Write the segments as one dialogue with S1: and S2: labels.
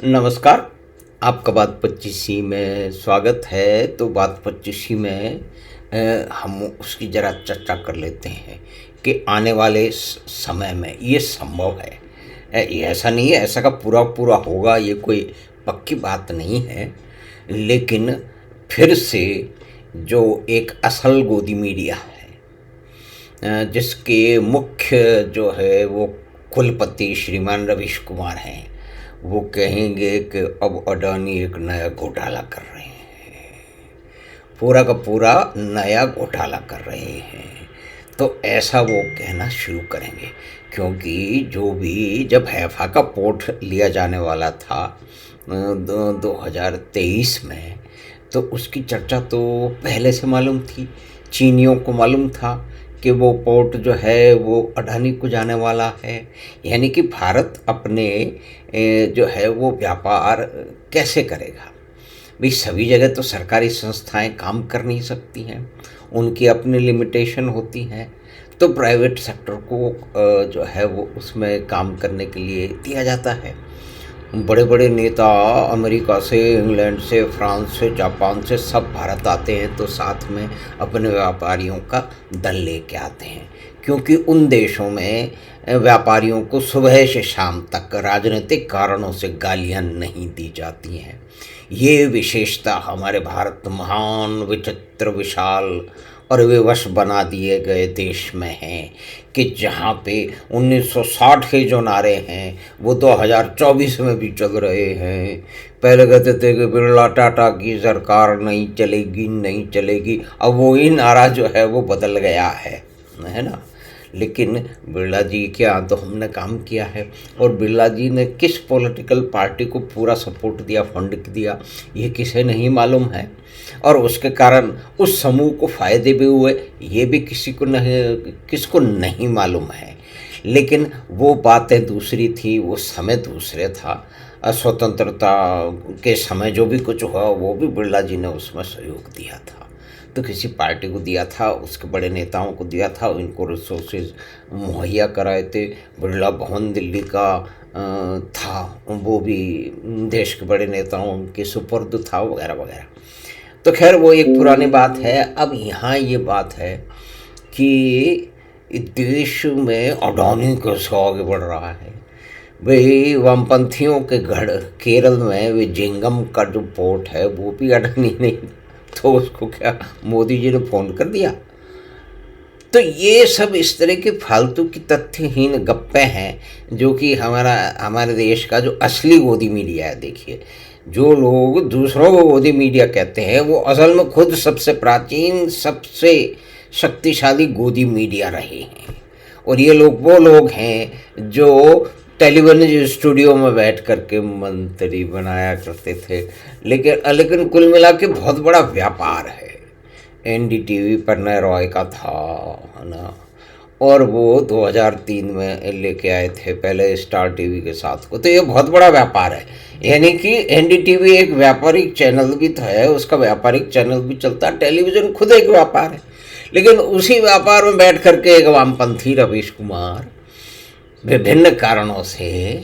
S1: नमस्कार। आपका बात पच्चीसी में स्वागत है। तो बात पच्चीसी में हम उसकी ज़रा चर्चा कर लेते हैं कि आने वाले समय में ये संभव है। ये ऐसा नहीं है, ऐसा का पूरा पूरा होगा, ये कोई पक्की बात नहीं है। लेकिन फिर से जो एक असल गोदी मीडिया है, जिसके मुख्य जो है वो कुलपति श्रीमान रवीश कुमार हैं, वो कहेंगे कि अब अडानी एक नया घोटाला कर रहे हैं, पूरा का पूरा नया घोटाला कर रहे हैं। तो ऐसा वो कहना शुरू करेंगे, क्योंकि जो भी जब हैफा का पोर्ट लिया जाने वाला था 2023 में, तो उसकी चर्चा तो पहले से मालूम थी। चीनियों को मालूम था कि वो पोर्ट जो है वो अडानी को जाने वाला है। यानी कि भारत अपने जो है वो व्यापार कैसे करेगा। भाई सभी जगह तो सरकारी संस्थाएं काम कर नहीं सकती हैं, उनकी अपनी लिमिटेशन होती हैं। तो प्राइवेट सेक्टर को जो है वो उसमें काम करने के लिए दिया जाता है। बड़े बड़े नेता अमेरिका से, इंग्लैंड से, फ्रांस से, जापान से सब भारत आते हैं, तो साथ में अपने व्यापारियों का दल लेके आते हैं, क्योंकि उन देशों में व्यापारियों को सुबह से शाम तक राजनीतिक कारणों से गालियां नहीं दी जाती हैं। ये विशेषता हमारे भारत महान, विचित्र, विशाल और विवश बना दिए गए देश में हैं कि जहाँ पे 1960 के जो नारे हैं वो 2024 में भी चल रहे हैं। पहले कहते थे कि बिरला टाटा की सरकार नहीं चलेगी, नहीं चलेगी। अब वो ही नारा जो है वो बदल गया है ना। लेकिन बिरला जी के यहाँ तो हमने काम किया है, और बिरला जी ने किस पॉलिटिकल पार्टी को पूरा सपोर्ट दिया, फंड दिया, ये किसे नहीं मालूम है। और उसके कारण उस समूह को फ़ायदे भी हुए, ये भी किसको नहीं मालूम है। लेकिन वो बातें दूसरी थी, वो समय दूसरे था। स्वतंत्रता के समय जो भी कुछ हुआ वो भी बिरला जी ने उसमें सहयोग दिया था। तो किसी पार्टी को दिया था, उसके बड़े नेताओं को दिया था, इनको रिसोर्सेज मुहैया कराए थे। बिरला भवन दिल्ली का था, वो भी देश के बड़े नेताओं के सुपुर्द था, वगैरह वगैरह। तो खैर वो एक पुरानी बात है। अब यहाँ ये बात है कि देश में अडानी कैसे आगे बढ़ रहा है। भाई वामपंथियों के गढ़ केरल में विजिंगम का जो पोर्ट है वो भी अडानी नहीं, तो उसको क्या मोदी जी ने फ़ोन कर दिया। तो ये सब इस तरह के फालतू की तथ्यहीन गप्पे हैं, जो कि हमारे देश का जो असली गोदी मीडिया है। देखिए, जो लोग दूसरों को गोदी मीडिया कहते हैं वो असल में खुद सबसे प्राचीन, सबसे शक्तिशाली गोदी मीडिया रहे हैं। और ये लोग वो लोग हैं जो टेलीविजन स्टूडियो में बैठ करके मंत्री बनाया करते थे। लेकिन कुल मिला के बहुत बड़ा व्यापार है। एनडीटीवी पर नए रॉय का था, है ना। और वो 2003 में लेके आए थे पहले स्टार टीवी के साथ को। तो ये बहुत बड़ा व्यापार है। यानी कि एनडीटीवी एक व्यापारिक चैनल भी तो है, उसका व्यापारिक चैनल भी चलता है। टेलीविज़न खुद एक व्यापार है। लेकिन उसी व्यापार में बैठ करके एक वामपंथी रवीश कुमार विभिन्न कारणों से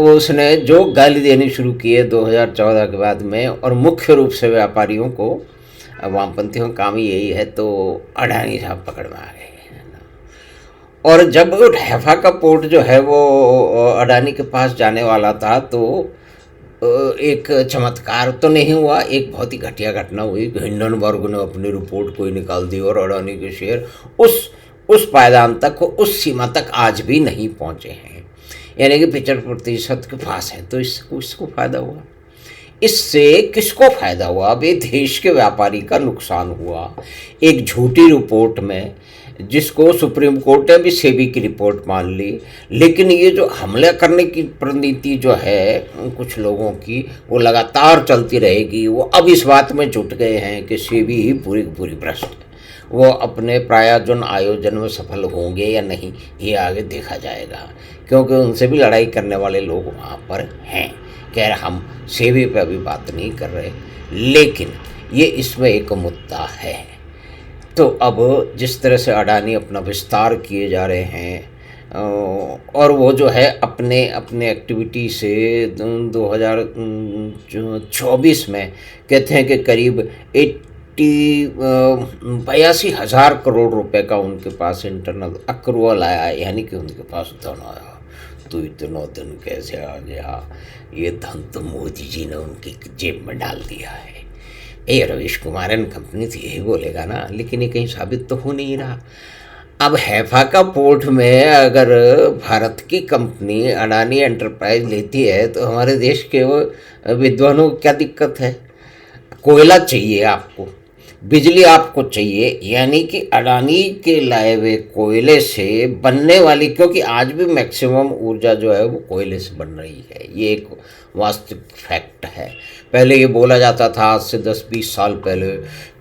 S1: उसने जो गाली देनी शुरू की है 2014 के बाद में, और मुख्य रूप से व्यापारियों को, वामपंथियों का काम ही यही है। तो अडानी साहब पकड़ में आ गए। और जब हैफा का पोर्ट जो है वो अडानी के पास जाने वाला था, तो एक चमत्कार तो नहीं हुआ, एक बहुत ही घटिया घटना हुई। हिंडनबर्ग ने अपनी रिपोर्ट कोई निकाल दी और अडानी के शेयर उस पायदान तक, उस सीमा तक आज भी नहीं पहुंचे हैं, यानी कि 75% के पास है। तो इसको फ़ायदा हुआ। इससे किसको फ़ायदा हुआ? अब ये देश के व्यापारी का नुकसान हुआ एक झूठी रिपोर्ट में, जिसको सुप्रीम कोर्ट ने भी सेबी की रिपोर्ट मान ली। लेकिन ये जो हमला करने की प्रवृत्ति जो है कुछ लोगों की, वो लगातार चलती रहेगी। वो अब इस बात में जुट गए हैं कि सेबी ही पूरी पूरी भ्रष्ट है। वो अपने प्रायोजन आयोजन में सफल होंगे या नहीं, ये आगे देखा जाएगा, क्योंकि उनसे भी लड़ाई करने वाले लोग वहाँ पर हैं। खैर, हम सेबी पे अभी बात नहीं कर रहे, लेकिन ये इसमें एक मुद्दा है। तो अब जिस तरह से अडानी अपना विस्तार किए जा रहे हैं, और वो जो है अपने अपने एक्टिविटी से 2024 में कहते हैं कि करीब 82,000 करोड़ का उनके पास इंटरनल अक्रूवल आया है, यानी कि उनके पास धन आया। तो इतना धन कैसे आ गया? ये धन तो मोदी जी ने उनकी जेब में डाल दिया है। ये रवीश कुमारन कंपनी थी, यही बोलेगा ना, लेकिन ये कहीं साबित तो हो नहीं रहा। अब हैफा का पोर्ट में अगर भारत की कंपनी अडानी एंटरप्राइज लेती है तो हमारे देश के वो विद्वानों को क्या दिक्कत है? कोयला चाहिए आपको, बिजली आपको चाहिए, यानी कि अडानी के लाए हुए कोयले से बनने वाली, क्योंकि आज भी मैक्सिमम ऊर्जा जो है वो कोयले से बन रही है, ये एक वास्तविक फैक्ट है। पहले ये बोला जाता था आज से 10-20 साल पहले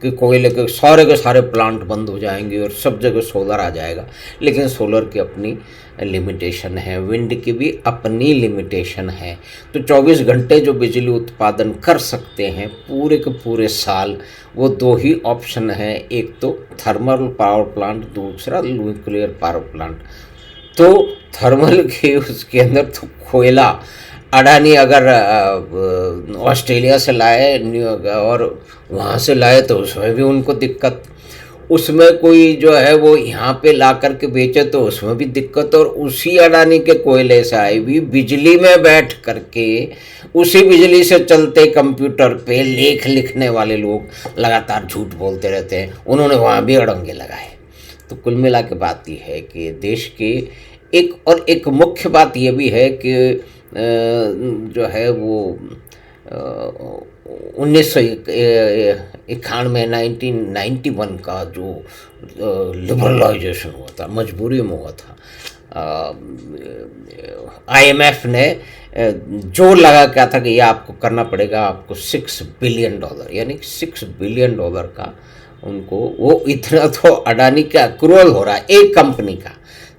S1: कि कोयले के सारे प्लांट बंद हो जाएंगे और सब जगह सोलर आ जाएगा, लेकिन सोलर की अपनी लिमिटेशन है, विंड की भी अपनी लिमिटेशन है। तो 24 घंटे जो बिजली उत्पादन कर सकते हैं पूरे के पूरे साल, वो दो ही ऑप्शन है, एक तो थर्मल पावर प्लांट, दूसरा न्यूक्लियर पावर प्लांट। तो थर्मल के उसके अंदर तो कोयला अडानी अगर ऑस्ट्रेलिया से लाए और वहाँ से लाए तो उसमें भी उनको दिक्कत, उसमें कोई जो है वो यहाँ पे ला कर के बेचे तो उसमें भी दिक्कत, और उसी अडानी के कोयले से आई भी बिजली में बैठ करके उसी बिजली से चलते कंप्यूटर पे लेख लिखने वाले लोग लगातार झूठ बोलते रहते हैं, उन्होंने वहाँ भी अड़ंगे लगाए। तो कुल मिला के बात यह है कि देश के एक मुख्य बात यह भी है कि जो है वो 1991 1991 का जो लिबरलाइजेशन हुआ था, मजबूरी में हुआ था, IMF ने जोर लगा क्या था कि ये आपको करना पड़ेगा, आपको $6 बिलियन, यानी कि $6 बिलियन का उनको, वो इतना तो अडानी का अक्रूवल हो रहा है एक कंपनी का,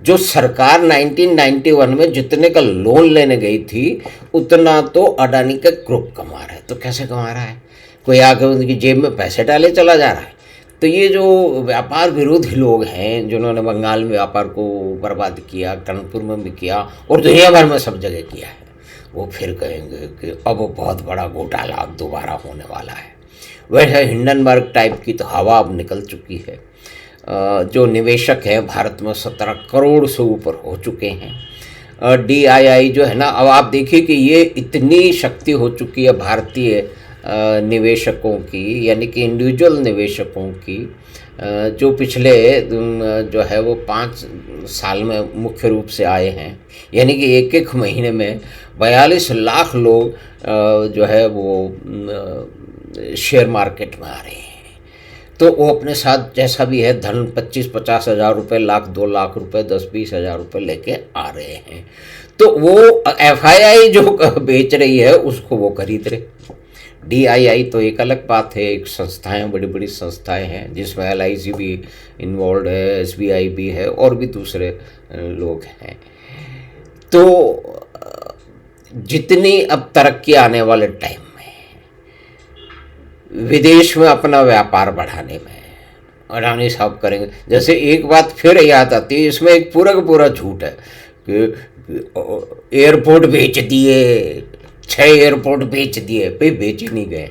S1: जो सरकार 1991 में जितने का लोन लेने गई थी उतना तो अडानी का ग्रुप कमा रहा है। तो कैसे कमा रहा है? कोई आके उनकी जेब में पैसे डाले चला जा रहा है। तो ये जो व्यापार विरोधी लोग हैं जिन्होंने बंगाल में व्यापार को बर्बाद किया, कानपुर में भी किया और दुनिया भर में सब जगह किया है, वो फिर कहेंगे कि अब बहुत बड़ा घोटाला दोबारा होने वाला है। वैसे हिंडनबर्ग टाइप की तो हवा अब निकल चुकी है। जो निवेशक हैं भारत में 17 करोड़ से ऊपर हो चुके हैं। DII जो है ना, अब आप देखिए कि ये इतनी शक्ति हो चुकी है भारतीय निवेशकों की, यानी कि इंडिविजुअल निवेशकों की, जो पिछले जो है वो 5 साल में मुख्य रूप से आए हैं, यानी कि एक महीने में 42 लाख लोग जो है वो शेयर मार्केट में आ रहे हैं। तो वो अपने साथ जैसा भी है धन 25-50 हज़ार रुपये, लाख 2 लाख रुपए, 10-20 हज़ार रुपये लेके आ रहे हैं। तो वो FII जो बेच रही है उसको वो खरीद रहे। DII तो एक अलग बात है, एक संस्थाएं, बड़ी बड़ी संस्थाएं हैं जिसमें LIC भी इन्वॉल्व है, SBI भी है और भी दूसरे लोग हैं। तो जितनी अब तरक्की आने वाले टाइम विदेश में अपना व्यापार बढ़ाने में अडानी साहब करेंगे। जैसे एक बात फिर याद आती है, इसमें एक पूरा का पूरा झूठ है कि एयरपोर्ट बेच दिए, 6 एयरपोर्ट बेच दिए। भाई बेच नहीं गए,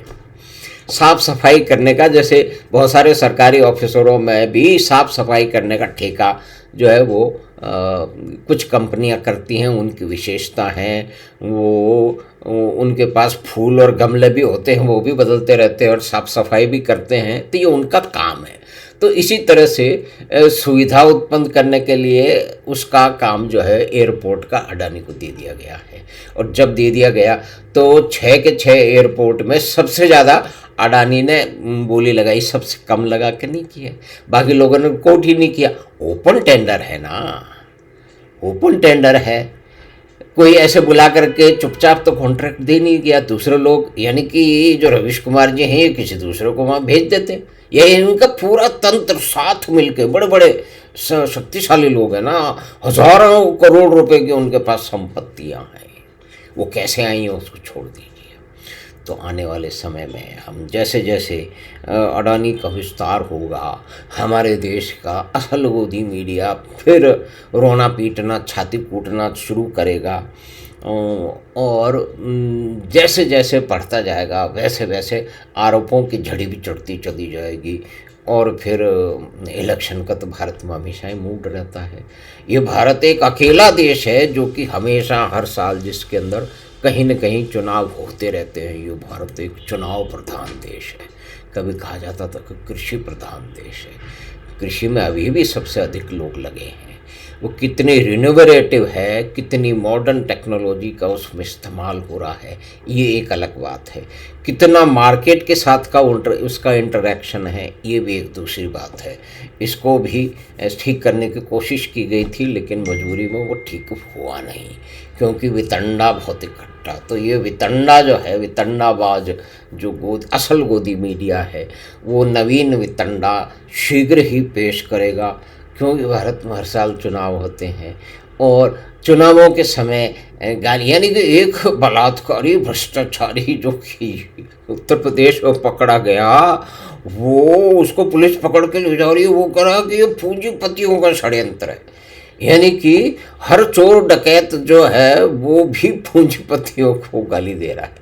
S1: साफ सफाई करने का, जैसे बहुत सारे सरकारी ऑफिसरों में भी साफ सफाई करने का ठेका जो है वो कुछ कंपनियां करती हैं, उनकी विशेषता हैं। वो उनके पास फूल और गमले भी होते हैं, वो भी बदलते रहते हैं और साफ सफाई भी करते हैं, तो ये उनका काम है। तो इसी तरह से सुविधा उत्पन्न करने के लिए उसका काम जो है एयरपोर्ट का अडानी को दे दिया गया है। और जब दे दिया गया तो 6 के 6 एयरपोर्ट में सबसे ज़्यादा अडानी ने बोली लगाई, सबसे कम लगा के नहीं किया, बाकी लोगों ने कोट ही नहीं किया। ओपन टेंडर है ना, ओपन टेंडर है, कोई ऐसे बुला करके चुपचाप तो कॉन्ट्रैक्ट दे नहीं गया। दूसरे लोग, यानी कि जो रवीश कुमार जी हैं, ये किसी दूसरे को वहाँ भेज देते। ये इनका पूरा तंत्र साथ मिलके, बड़े बड़े शक्तिशाली लोग हैं ना, हजारों करोड़ रुपए की उनके पास संपत्तियाँ हैं, वो कैसे आई हैं उसको छोड़ दीजिए। तो आने वाले समय में हम जैसे जैसे अडानी का विस्तार होगा, हमारे देश का असल गोदी मीडिया फिर रोना पीटना छाती कूटना शुरू करेगा। और जैसे जैसे बढ़ता जाएगा वैसे वैसे आरोपों की झड़ी भी चढ़ती चली जाएगी। और फिर इलेक्शन का तो भारत में हमेशा ही मूड रहता है। ये भारत एक अकेला देश है जो कि हमेशा हर साल जिसके अंदर कहीं न कहीं चुनाव होते रहते हैं। ये भारत एक चुनाव प्रधान देश है। कभी कहा जाता था कि कृषि प्रधान देश है। कृषि में अभी भी सबसे अधिक लोग लगे हैं। वो कितने रिनोवेटिव है, कितनी मॉडर्न टेक्नोलॉजी का उसमें इस्तेमाल हो रहा है, ये एक अलग बात है। कितना मार्केट के साथ का उसका इंटरेक्शन है, ये भी एक दूसरी बात है। इसको भी ठीक करने की कोशिश की गई थी, लेकिन मजबूरी में वो ठीक हुआ नहीं, क्योंकि वितंडा बहुत इकट्ठा। तो ये वितंडा जो है, वितंडाबाज जो असल गोदी मीडिया है, वो नवीन वितंडा शीघ्र ही पेश करेगा। क्योंकि भारत में हर साल चुनाव होते हैं और चुनावों के समय गाली, यानी कि एक बलात्कारी भ्रष्टाचारी जो कि उत्तर प्रदेश में पकड़ा गया, वो उसको पुलिस पकड़ के ले जा रही है। वो कह रहा है कि ये पूंजीपतियों का षड्यंत्र है। यानी कि हर चोर डकैत जो है वो भी पूंजीपतियों को गाली दे रहा है।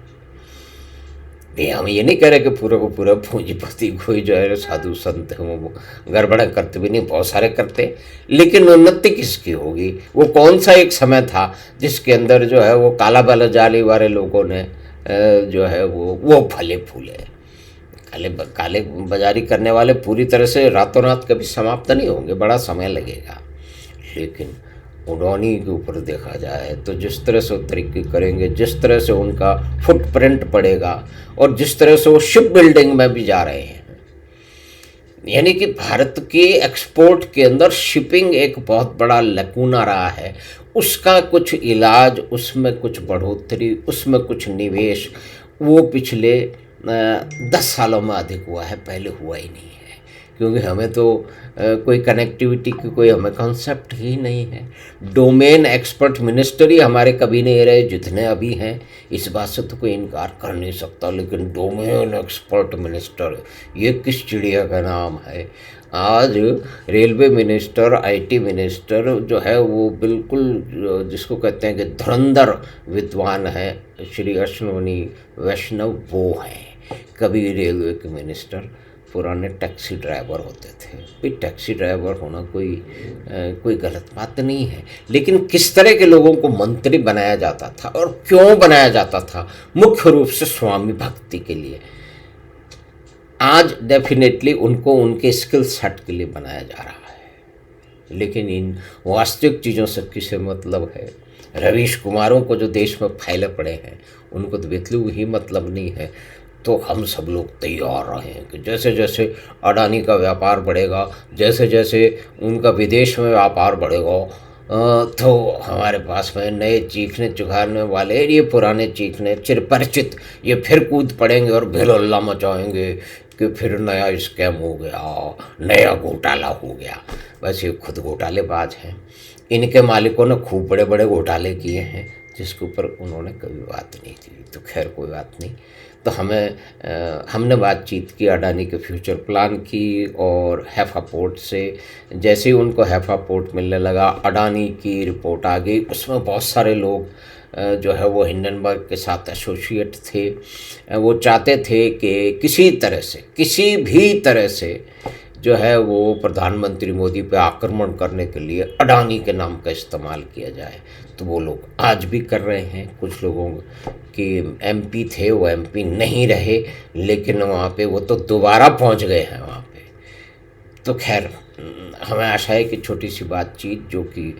S1: हम ये नहीं कह रहे कि पूरे को पूरा पूंजीपति कोई जो है साधु संत है वो गड़बड़ करते भी नहीं, बहुत सारे करते, लेकिन उन्नति किसकी होगी? वो कौन सा एक समय था जिसके अंदर जो है वो काला बाजारी वाले लोगों ने जो है वो फले फूले। काले बाजारी करने वाले पूरी तरह से रातों रात कभी समाप्त नहीं होंगे, बड़ा समय लगेगा। लेकिन अडानी के ऊपर देखा जाए तो जिस तरह से वो तरक्की करेंगे, जिस तरह से उनका फुटप्रिंट पड़ेगा और जिस तरह से वो शिप बिल्डिंग में भी जा रहे हैं, यानी कि भारत के एक्सपोर्ट के अंदर शिपिंग एक बहुत बड़ा लकूना रहा है। उसका कुछ इलाज, उसमें कुछ बढ़ोतरी, उसमें कुछ निवेश, वो पिछले 10 सालों में अधिक हुआ है, पहले हुआ ही नहीं है। क्योंकि हमें तो कोई कनेक्टिविटी की कोई हमें कॉन्सेप्ट ही नहीं है। डोमेन एक्सपर्ट मिनिस्टर ही हमारे कभी नहीं रहे जितने अभी हैं, इस बात से तो कोई इनकार कर नहीं सकता। लेकिन डोमेन एक्सपर्ट मिनिस्टर, ये किस चिड़िया का नाम है? आज रेलवे मिनिस्टर, आईटी मिनिस्टर जो है वो बिल्कुल जिसको कहते हैं कि धुरंधर विद्वान है, श्री अश्विनी वैष्णव वो हैं। कभी रेलवे के मिनिस्टर पुराने टैक्सी ड्राइवर होते थे। भाई टैक्सी ड्राइवर होना कोई गलत बात नहीं है, लेकिन किस तरह के लोगों को मंत्री बनाया जाता था और क्यों बनाया जाता था? मुख्य रूप से स्वामी भक्ति के लिए। आज डेफिनेटली उनको उनके स्किल सेट के लिए बनाया जा रहा है, लेकिन इन वास्तविक चीज़ों से किसे मतलब है? रवीश कुमारों को जो देश में फैले पड़े हैं उनको तो बिल्कुल ही मतलब नहीं है। तो हम सब लोग तैयार रहे हैं कि जैसे जैसे अडानी का व्यापार बढ़ेगा, जैसे जैसे उनका विदेश में व्यापार बढ़ेगा, तो हमारे पास में नए चीखने चुखाने वाले, ये पुराने चीखने चिरपरिचित, ये फिर कूद पड़ेंगे और भेलहल्ला मचाएंगे कि फिर नया स्कैम हो गया, नया घोटाला हो गया। बस ये खुद घोटालेबाज हैं। इनके मालिकों ने खूब बड़े बड़े घोटाले किए हैं जिसके ऊपर उन्होंने कभी बात नहीं की। तो खैर कोई बात नहीं। तो हमने बातचीत की अडानी के फ्यूचर प्लान की, और हैफा पोर्ट से जैसे ही उनको हैफा पोर्ट मिलने लगा, अडानी की रिपोर्ट आ गई। उसमें बहुत सारे लोग जो है वो हिंडनबर्ग के साथ एसोसिएट थे। वो चाहते थे कि किसी भी तरह से जो है वो प्रधानमंत्री मोदी पे आक्रमण करने के लिए अडानी के नाम का इस्तेमाल किया जाए। तो वो लोग आज भी कर रहे हैं। कुछ लोगों की एमपी थे वो एमपी नहीं रहे, लेकिन वहाँ पे वो तो दोबारा पहुँच गए हैं वहाँ पे। तो खैर हमें आशा है कि छोटी सी बातचीत जो कि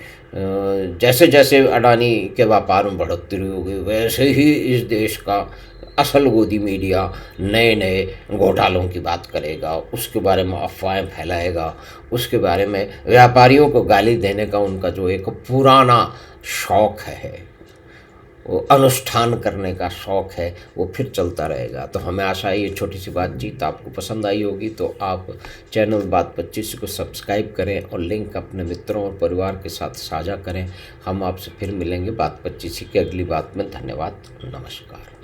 S1: जैसे जैसे अडानी के व्यापार में बढ़ोतरी होगी, वैसे ही इस देश का असल गोदी मीडिया नए नए घोटालों की बात करेगा, उसके बारे में अफवाहें फैलाएगा, उसके बारे में व्यापारियों को गाली देने का उनका जो एक पुराना शौक़ है, वो अनुष्ठान करने का शौक़ है, वो फिर चलता रहेगा। तो हमें आशा है ये छोटी सी बातचीत आपको पसंद आई होगी। तो आप चैनल बात 25 को सब्सक्राइब करें और लिंक अपने मित्रों और परिवार के साथ साझा करें। हम आपसे फिर मिलेंगे बात 25 की अगली बात में। धन्यवाद, नमस्कार।